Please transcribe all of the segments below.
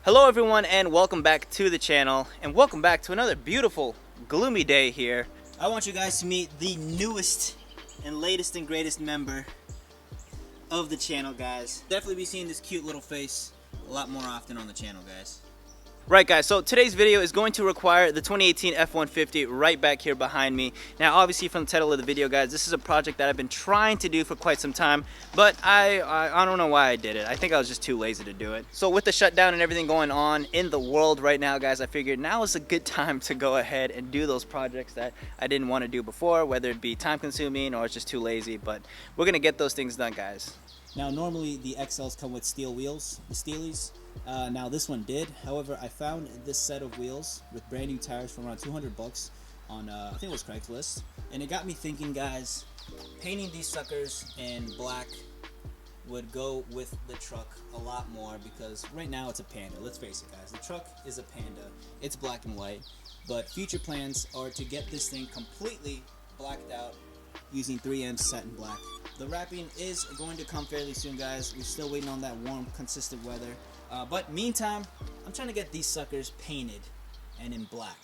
Hello everyone and welcome back to the channel and welcome back to another beautiful gloomy day here. I want you guys to meet the newest and latest and greatest member of the channel, guys. Definitely be seeing this cute little face a lot more often on the channel, guys. Right guys, so today's video is going to require the 2018 F-150 right back here behind me. Now obviously from the title of the video, guys, this is a project that I've been trying to do for quite some time, but I don't know why I did it. I think I was just too lazy to do it. So with the shutdown and everything going on in the world right now, guys, I figured now is a good time to go ahead and do those projects that I didn't want to do before, whether it be time consuming or it's just too lazy, but we're gonna get those things done, guys. Now normally the XLs come with steel wheels, the Steelies. Now this one did. However, I found this set of wheels with brand new tires for around 200 bucks on I think it was Craigslist, and it got me thinking, guys, painting these suckers in black would go with the truck a lot more, because right now it's a Panda. Let's face it, guys, the truck is a Panda. It's black and white, but future plans are to get this thing completely blacked out using 3M satin black. The wrapping is going to come fairly soon, guys. We're still waiting on that warm, consistent weather. But meantime, I'm trying to get these suckers painted and in black.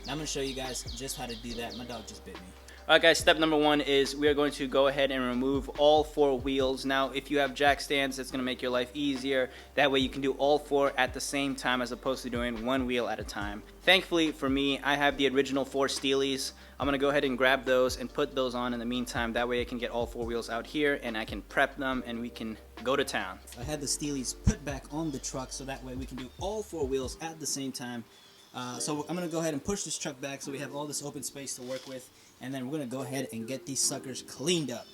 Now I'm going to show you guys just how to do that. My dog just bit me. Alright guys, step number one is we are going to go ahead and remove all four wheels. Now if you have jack stands, that's going to make your life easier. That way you can do all four at the same time as opposed to doing one wheel at a time. Thankfully for me, I have the original four Steelies. I'm going to go ahead and grab those and put those on in the meantime. That way I can get all four wheels out here and I can prep them and we can go to town. I had the Steelies put back on the truck so that way we can do all four wheels at the same time. So I'm going to go ahead and push this truck back so we have all this open space to work with, and then we're going to go ahead and get these suckers cleaned up.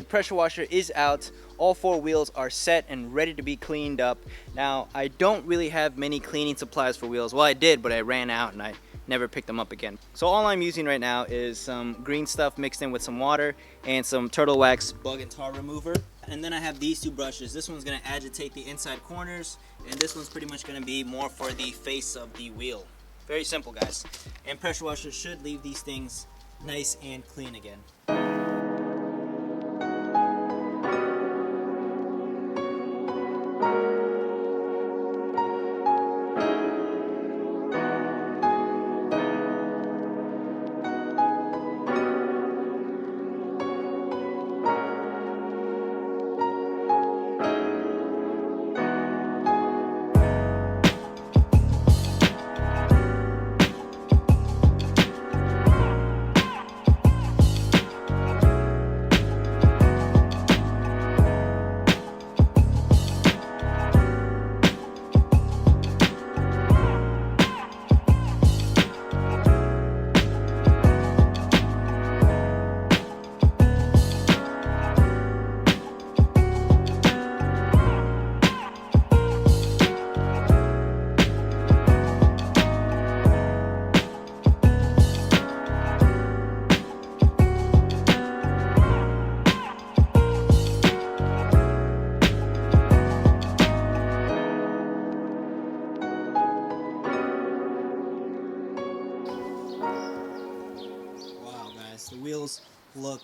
Pressure washer is out. All four wheels are set and ready to be cleaned up. Now I don't really have many cleaning supplies for wheels. Well, I did, but I ran out and I never picked them up again. So all I'm using right now is some green stuff mixed in with some water and some turtle wax bug and tar remover. And then I have these two brushes. This one's going to agitate the inside corners, and this one's pretty much going to be more for the face of the wheel. Very simple, guys. And pressure washer should leave these things nice and clean again. The wheels look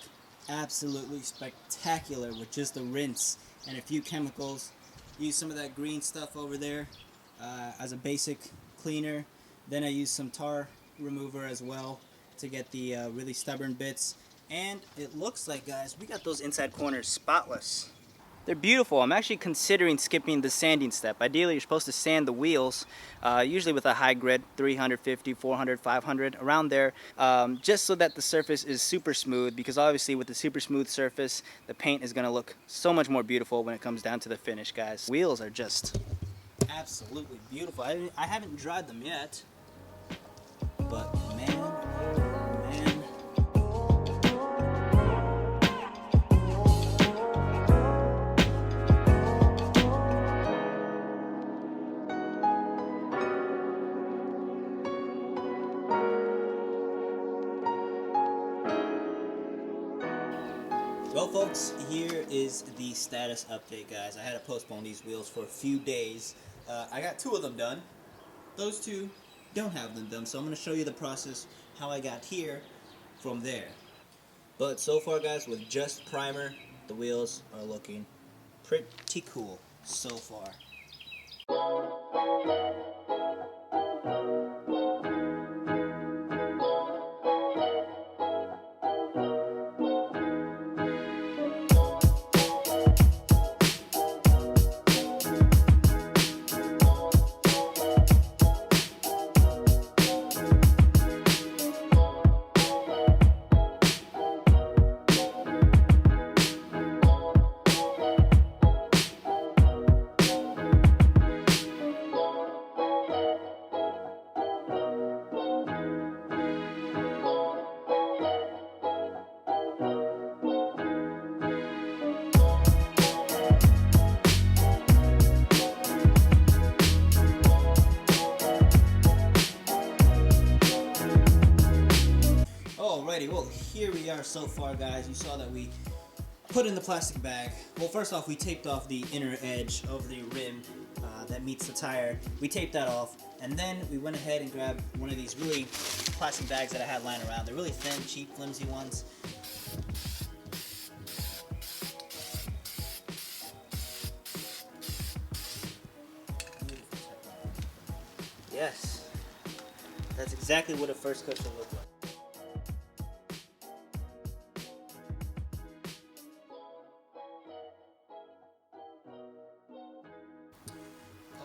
absolutely spectacular with just a rinse and a few chemicals. Use some of that green stuff over there as a basic cleaner. Then I use some tar remover as well to get the really stubborn bits. And it looks like, guys, we got those inside corners spotless. They're beautiful. I'm actually considering skipping the sanding step. Ideally, you're supposed to sand the wheels, usually with a high grit, 350, 400, 500, around there, just so that the surface is super smooth, because obviously with the super smooth surface, the paint is going to look so much more beautiful when it comes down to the finish, guys. Wheels are just absolutely beautiful. I haven't dried them yet, but man, oh man. Well folks, here is the status update, guys. I had to postpone these wheels for a few days. I got two of them done. Those two don't have them done, so I'm going to show you the process, how I got here from there. But so far, guys, with just primer, the wheels are looking pretty cool so far. Alrighty, well, here we are so far, guys. You saw that we put in the plastic bag. Well, first off, we taped off the inner edge of the rim that meets the tire. We taped that off, and then we went ahead and grabbed one of these really plastic bags that I had lying around. They're really thin, cheap, flimsy ones. Yes, that's exactly what a first coat should look like.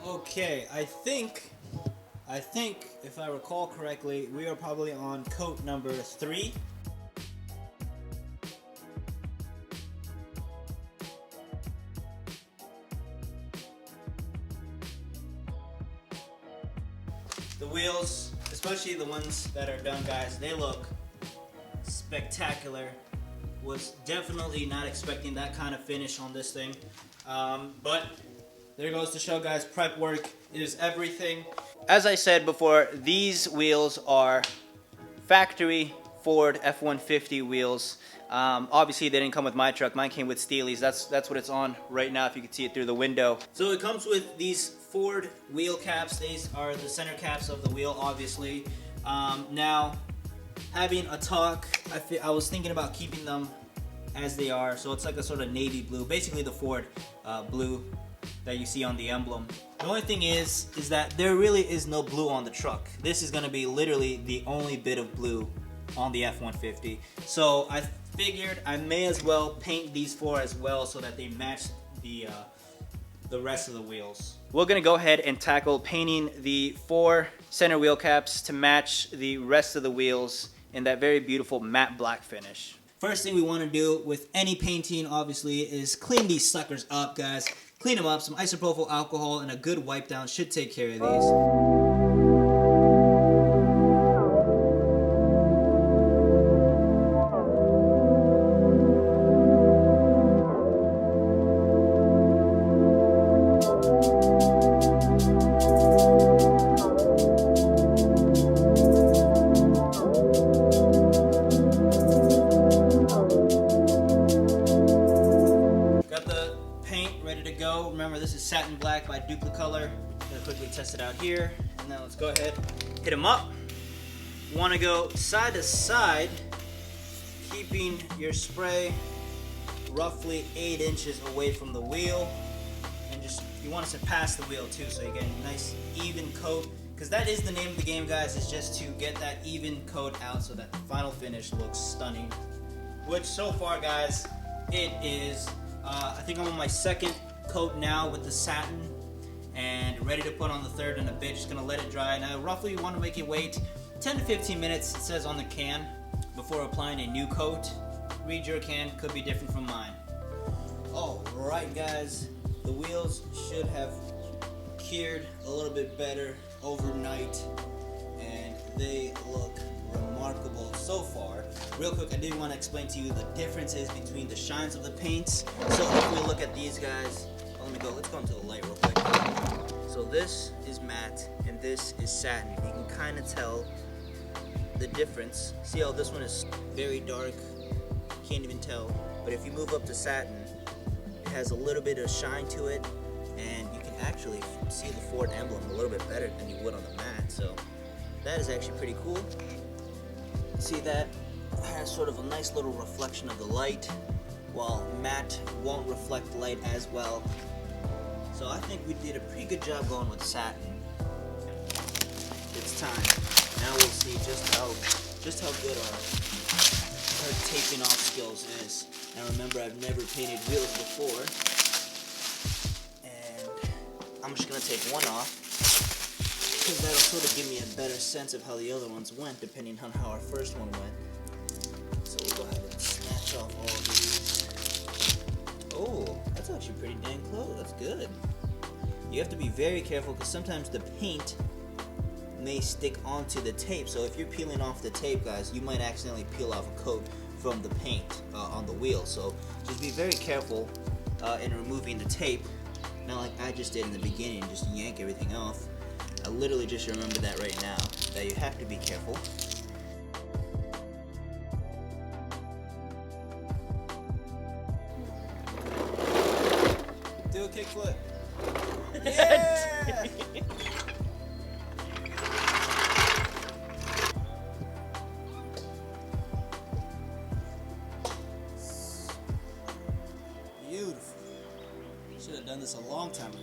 Okay, I think if I recall correctly, we are probably on coat number 3. The wheels, especially the ones that are done, guys, they look spectacular. Was definitely not expecting that kind of finish on this thing, but there goes to show, guys, prep work is everything. As I said before, these wheels are factory Ford F-150 wheels. Obviously, they didn't come with my truck. Mine came with Steely's. That's what it's on right now, if you can see it through the window. So it comes with these Ford wheel caps. These are the center caps of the wheel, obviously. Now, having a talk, I was thinking about keeping them as they are. So it's like a sort of navy blue, basically the Ford blue that you see on the emblem. The only thing is that there really is no blue on the truck. This is gonna be literally the only bit of blue on the F-150. So I figured I may as well paint these 4 as well so that they match the rest of the wheels. We're gonna go ahead and tackle painting the 4 center wheel caps to match the rest of the wheels in that very beautiful matte black finish. First thing we wanna do with any painting, obviously, is clean these suckers up, guys. Clean them up. Some isopropyl alcohol and a good wipe down should take care of these. Remember, this is satin black by Duplicolor. Gonna quickly test it out here, and then let's go ahead, hit them up. You want to go side to side, keeping your spray roughly 8 inches away from the wheel, and just you want to surpass the wheel too, so you get a nice even coat. Because that is the name of the game, guys, is just to get that even coat out so that the final finish looks stunning. Which so far, guys, it is. I think I'm on my 2nd coat now with the satin, and ready to put on the 3rd in a bit. Just gonna let it dry. Now roughly you want to make it wait 10 to 15 minutes, it says on the can, before applying a new coat. Read your can, could be different from mine. Alright, guys, the wheels should have cured a little bit better overnight, and they look remarkable so far. Real quick, I did want to explain to you the differences between the shines of the paints. So if we look at these guys, let's go into the light real quick. So this is matte and this is satin. You can kind of tell the difference. See how this one is very dark, can't even tell. But if you move up to satin, it has a little bit of shine to it, and you can actually see the Ford emblem a little bit better than you would on the matte. So that is actually pretty cool. See that has sort of a nice little reflection of the light, while matte won't reflect light as well. So I think we did a pretty good job going with satin. It's time. Now we'll see just how good our taping off skills is. Now remember, I've never painted wheels before, and I'm just gonna take one off, because that'll sort of give me a better sense of how the other ones went, depending on how our first one went. So we'll go ahead and snatch off all of these. Oh, that's actually pretty dang close. That's good. You have to be very careful, because sometimes the paint may stick onto the tape. So if you're peeling off the tape, guys, you might accidentally peel off a coat from the paint on the wheel. So just be very careful in removing the tape. Not like I just did in the beginning, just yank everything off. I literally just remembered that right now, that you have to be careful. Do a kickflip. Yeah! Beautiful. Should have done this a long time ago.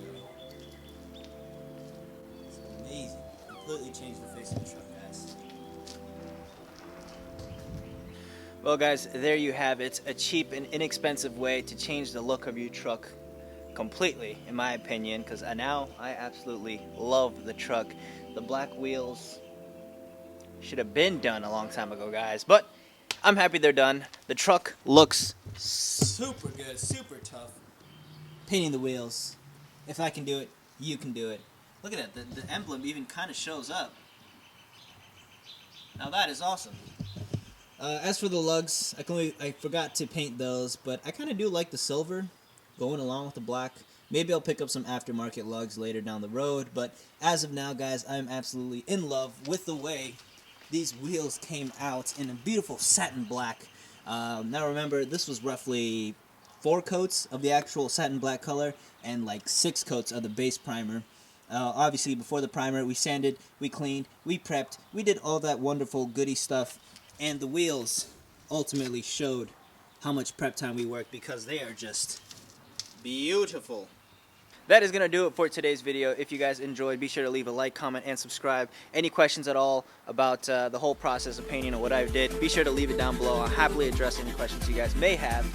It's amazing. Completely changed the face of the truck, guys. Well, guys, there you have it. A cheap and inexpensive way to change the look of your truck completely, in my opinion, because now I absolutely love the truck. The black wheels should have been done a long time ago, guys, but I'm happy they're done. The truck looks super good, super tough. Painting the wheels. If I can do it, you can do it. Look at that, the emblem even kind of shows up. Now that is awesome. As for the lugs, I forgot to paint those, but I kind of do like the silver going along with the black. Maybe I'll pick up some aftermarket lugs later down the road, but as of now, guys, I'm absolutely in love with the way these wheels came out in a beautiful satin black. Now remember, this was roughly 4 coats of the actual satin black color and like 6 coats of the base primer. Obviously, before the primer, we sanded, we cleaned, we prepped, we did all that wonderful goody stuff, and the wheels ultimately showed how much prep time we worked, because they are just beautiful. That is going to do it for today's video. If you guys enjoyed, be sure to leave a like, comment, and subscribe. Any questions at all about the whole process of painting or what I did, be sure to leave it down below. I'll happily address any questions you guys may have.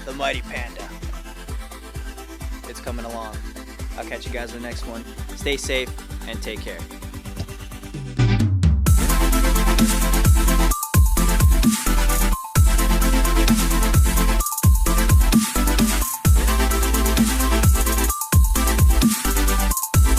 The Mighty Panda. It's coming along. I'll catch you guys in the next one. Stay safe and take care.